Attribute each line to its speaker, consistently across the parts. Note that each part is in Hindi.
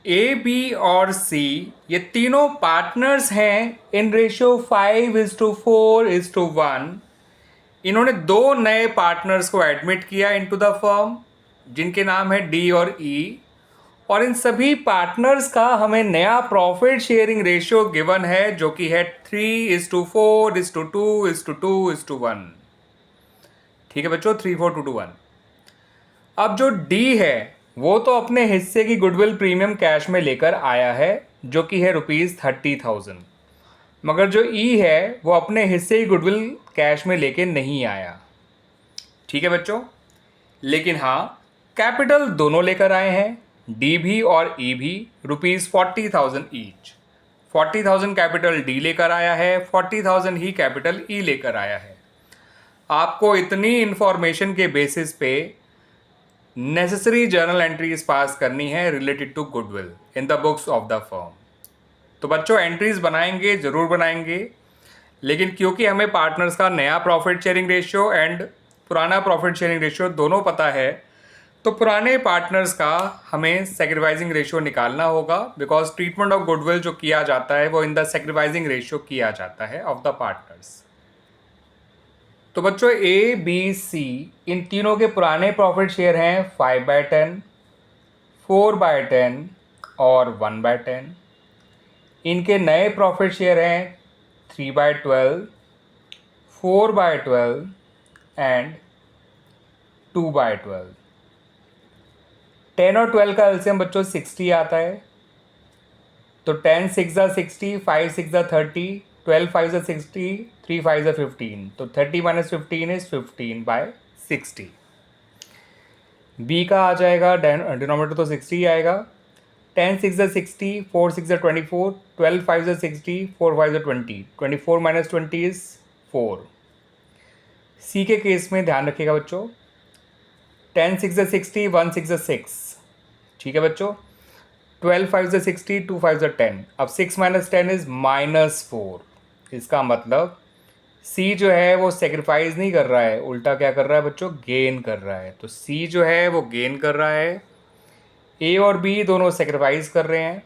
Speaker 1: ए, बी और सी ये तीनों पार्टनर्स हैं इन रेशियो 5:4:1। इन्होंने दो नए पार्टनर्स को एडमिट किया इनटू द फर्म जिनके नाम है डी और ई, और इन सभी पार्टनर्स का हमें नया प्रॉफिट शेयरिंग रेशियो गिवन है जो कि है 3:4:2:2:1। ठीक है बच्चों, 3:4:2:1। अब जो डी है वो तो अपने हिस्से की गुडविल प्रीमियम कैश में लेकर आया है जो कि है ₹30,000, मगर जो ई है वो अपने हिस्से की गुडविल कैश में लेके नहीं आया। ठीक है बच्चों, लेकिन हाँ कैपिटल दोनों लेकर आए हैं, डी भी और ई भी, ₹40,000 ईच। 40,000 कैपिटल डी लेकर आया है, 40,000 ही कैपिटल ई लेकर आया है। आपको इतनी इंफॉर्मेशन के बेसिस पे नेसेसरी जर्नल एंट्रीज पास करनी है related to goodwill in the books of the firm. तो बच्चों एंट्रीज बनाएंगे, ज़रूर बनाएंगे, लेकिन क्योंकि हमें पार्टनर्स का नया प्रॉफिट शेयरिंग रेशियो एंड पुराना प्रॉफिट शेयरिंग रेशियो दोनों पता है, तो पुराने पार्टनर्स का हमें सेक्रीफाइसिंग रेशियो निकालना होगा, बिकॉज ट्रीटमेंट ऑफ गुडविल जो किया जाता है वो इन द सेक्रीफाइसिंग रेशियो किया जाता है ऑफ द पार्टनर्स। तो बच्चों ए, बी, सी इन तीनों के पुराने प्रॉफिट शेयर हैं 5/10, 4/10 और 1/10। इनके नए प्रॉफिट शेयर हैं 3/12, 4/12 एंड 2/12। 10 और 12 का एलसीएम बच्चों 60 आता है, तो 10 6 ज़ा 60, 5 6 ज़ा 30, 12 5 ज़ा 60, 3 5 ज़ा 15, तो 30 - 15 इज 15/60। बी का आ जाएगा, डिनोमिनेटर तो 60 ही आएगा। 10 6 ज़ा 60, 4 6 ज़ा 24, 12 5 ज़ा 60, 4 5 ज़ा 20, 24 - 20 इज 4। सी के केस में ध्यान रखिएगा बच्चों, 10 6 ज़ा 60, 1 6 ज़ा 6। ठीक है बच्चों, 12 5 ज़ा 60, 2 5 ज़ा 10। अब 6 - 10 इज -4। इसका मतलब सी जो है वो सेक्रीफाइस नहीं कर रहा है, उल्टा क्या कर रहा है बच्चों, गेन कर रहा है। तो सी जो है वो गेन कर रहा है, ए और बी दोनों सेक्रीफाइस कर रहे हैं।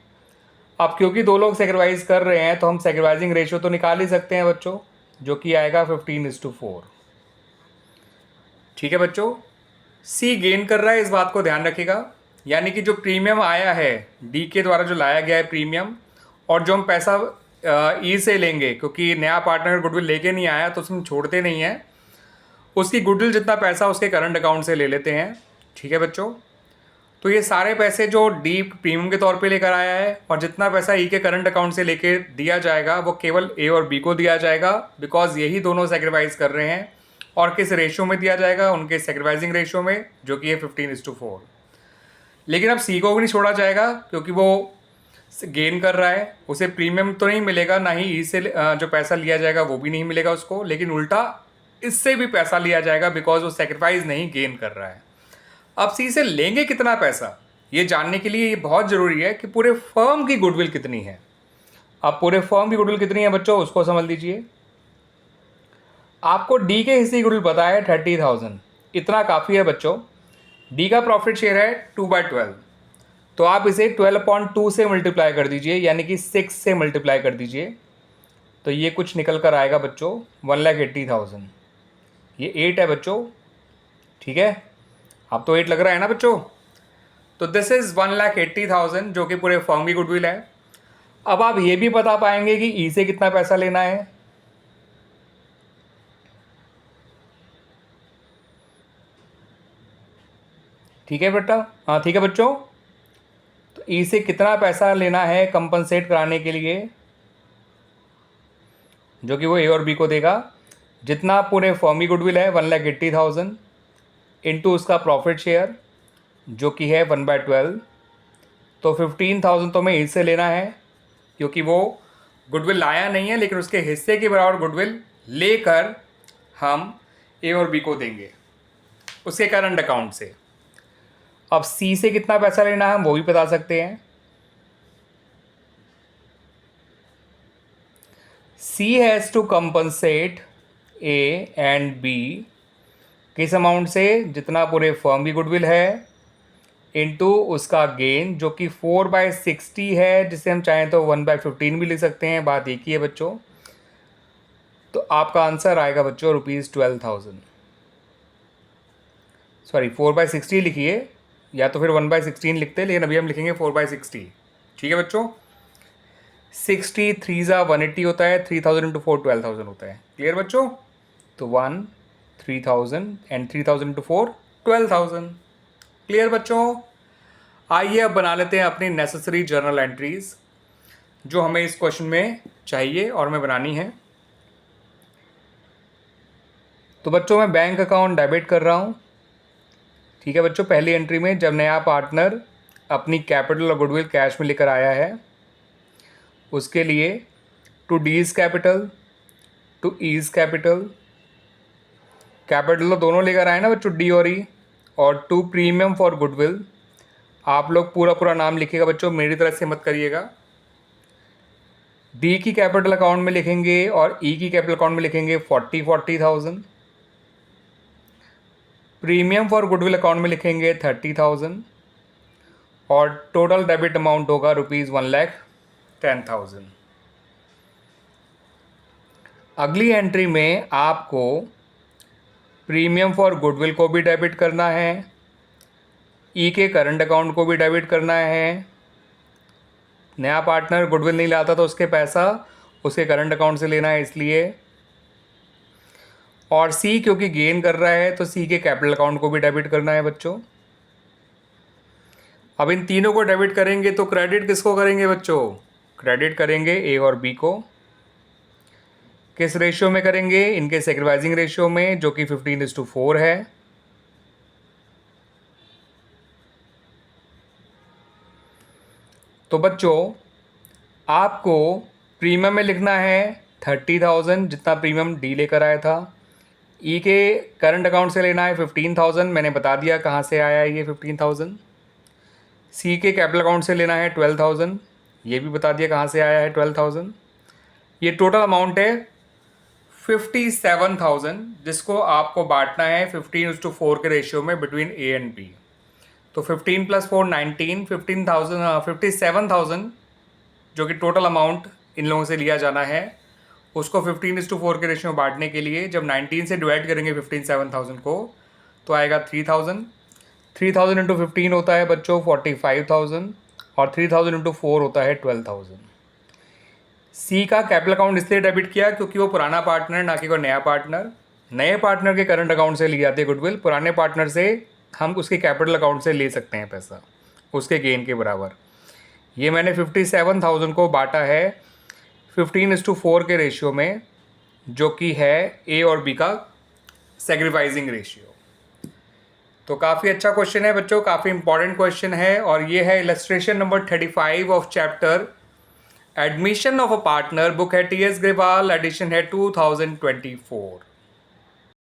Speaker 1: अब क्योंकि दो लोग सेक्रीफाइस कर रहे हैं तो हम सेक्रीफाइसिंग रेशियो तो निकाल ही सकते हैं बच्चों, जो कि आएगा 15:4। ठीक है बच्चों, सी गेन कर रहा है, इस बात को ध्यान रखिएगा। यानी कि जो प्रीमियम आया है डी के द्वारा जो लाया गया है प्रीमियम, और जो हम पैसा ई से लेंगे, क्योंकि नया पार्टनर गुडविल लेके नहीं आया तो उसमें छोड़ते नहीं हैं, उसकी गुडविल जितना पैसा उसके करंट अकाउंट से ले लेते हैं। ठीक है बच्चों, तो ये सारे पैसे जो डी प्रीमियम के तौर पे लेकर आया है और जितना पैसा ई के करंट अकाउंट से लेके दिया जाएगा वो केवल ए और बी को दिया जाएगा, बिकॉज यही दोनों सेक्रीफाइस कर रहे हैं। और किस रेशियो में दिया जाएगा, उनके सेक्रीफाइसिंग रेशियो में, जो कि है 15:4। लेकिन अब सी को भी नहीं छोड़ा जाएगा क्योंकि वो गेन कर रहा है, उसे प्रीमियम तो नहीं मिलेगा, ना ही ई से जो पैसा लिया जाएगा वो भी नहीं मिलेगा उसको, लेकिन उल्टा इससे भी पैसा लिया जाएगा बिकॉज वो सेक्रीफाइस नहीं गेन कर रहा है। अब सी से लेंगे कितना पैसा, ये जानने के लिए ये बहुत ज़रूरी है कि पूरे फर्म की गुडविल कितनी है। अब पूरे फर्म की गुडविल कितनी है बच्चों, उसको समझ लीजिए। आपको डी के हिस्से की गुडविल पता है 30,000, इतना काफ़ी है बच्चों। डी का प्रॉफिट शेयर है 2/12, तो आप इसे 12/2 से मल्टीप्लाई कर दीजिए, यानी कि 6 से मल्टीप्लाई कर दीजिए, तो ये कुछ निकल कर आएगा बच्चों 1,80,000। ये 8 है बच्चों, ठीक है, अब तो 8 लग रहा है ना बच्चों। तो दिस इज़ 1,80,000 जो कि पूरे फर्म की गुडविल है। अब आप ये भी बता पाएंगे कि ई से कितना पैसा लेना है। ठीक है बेटा, हाँ ठीक है बच्चों, तो ई से कितना पैसा लेना है कंपनसेट कराने के लिए, जो कि वो ए और बी को देगा। जितना पूरे फर्म की गुडविल है 1,80,000 इंटू उसका प्रॉफिट शेयर जो कि है 1/12, तो 15,000 तो हमें ई से लेना है क्योंकि वो गुडविल लाया नहीं है, लेकिन उसके हिस्से के बराबर गुडविल लेकर हम ए और बी को देंगे उसके करंट अकाउंट से। अब सी से कितना पैसा लेना है हम वो भी बता सकते हैं। C has to compensate A and B किस अमाउंट से, जितना पूरे फर्म की गुडविल है इंटू उसका गेन जो कि 4/60 है, जिसे हम चाहें तो 1/15 भी लिख सकते हैं, बात एक ही है बच्चों। तो आपका आंसर आएगा बच्चों ₹12,000। सॉरी 4/60 लिखिए, या तो फिर 1/16 लिखते, लेकिन अभी हम लिखेंगे 4/60। ठीक है बच्चों, 60 3 ज़ा 180 होता है, 3000 इंटू 4 12,000 होता है। क्लियर बच्चों? तो 1 3000 एंड 3000 इंटू 4 12,000। क्लियर बच्चों? आइए अब बना लेते हैं अपनी नेसेसरी जर्नल एंट्रीज जो हमें इस क्वेश्चन में चाहिए और हमें बनानी है। तो बच्चों मैं बैंक अकाउंट डेबिट कर रहा हूँ। ठीक है बच्चों, पहली एंट्री में जब नया पार्टनर अपनी कैपिटल और गुडविल कैश में लेकर आया है, उसके लिए to D's capital to E's capital, capital तो दोनों लेकर आए ना बच्चों, डी और ई, और टू प्रीमियम फॉर गुडविल। आप लोग पूरा पूरा नाम लिखिएगा बच्चों, मेरी तरफ से मत करिएगा। डी की कैपिटल अकाउंट में लिखेंगे और ई की कैपिटल अकाउंट में लिखेंगे 40,000। प्रीमियम फॉर गुडविल अकाउंट में लिखेंगे 30,000 और टोटल डेबिट अमाउंट होगा ₹1,10,000। अगली एंट्री में आपको प्रीमियम फॉर गुडविल को भी डेबिट करना है, ई के करंट अकाउंट को भी डेबिट करना है। नया पार्टनर गुडविल नहीं लाता तो उसके पैसा उसके करंट अकाउंट से लेना है इसलिए, और सी क्योंकि गेन कर रहा है तो सी के कैपिटल अकाउंट को भी डेबिट करना है बच्चों। अब इन तीनों को डेबिट करेंगे तो क्रेडिट किसको करेंगे बच्चों? क्रेडिट करेंगे ए और बी को। किस रेशियो में करेंगे? इनके सैक्रिफाइसिंग रेशियो में, जो कि 15:4 है। तो बच्चों आपको प्रीमियम में लिखना है 30,000 जितना प्रीमियम डी लेकर आया था। ई के करंट अकाउंट से लेना है 15,000, मैंने बता दिया कहाँ से आया है ये 15,000। सी के कैपिटल अकाउंट से लेना है 12,000, ये भी बता दिया कहाँ से आया है 12,000। ये टोटल अमाउंट है 57,000, जिसको आपको बांटना है 15:4 के रेशियो में बिटवीन ए एंड बी। तो 15 + 4 19, 57,000 जो कि टोटल अमाउंट इन लोगों से लिया जाना है, उसको 15:4 के रेशियो में बांटने के लिए जब 19 से डिवाइड करेंगे 57,000 को तो आएगा 3,000। 3,000 इंटू 15 होता है बच्चों 45,000 और 3,000 इंटू 4 होता है 12,000। सी का कैपिटल अकाउंट इसलिए डेबिट किया क्योंकि वो पुराना पार्टनर, ना कि कोई नया पार्टनर। नए पार्टनर के करंट अकाउंट से ली जाती है गुडविल, पुराने पार्टनर से हम उसके कैपिटल अकाउंट से ले सकते हैं पैसा उसके गेन के बराबर। ये मैंने 57,000 को बांटा है 15:4 के रेशियो में, जो कि है ए और बी का सैक्रिफाइसिंग रेशियो। तो काफ़ी अच्छा क्वेश्चन है बच्चों, काफ़ी इंपॉर्टेंट क्वेश्चन है, और ये है illustration number 35 of chapter admission of a partner. Book है टी एस ग्रेवाल, एडिशन है 2024।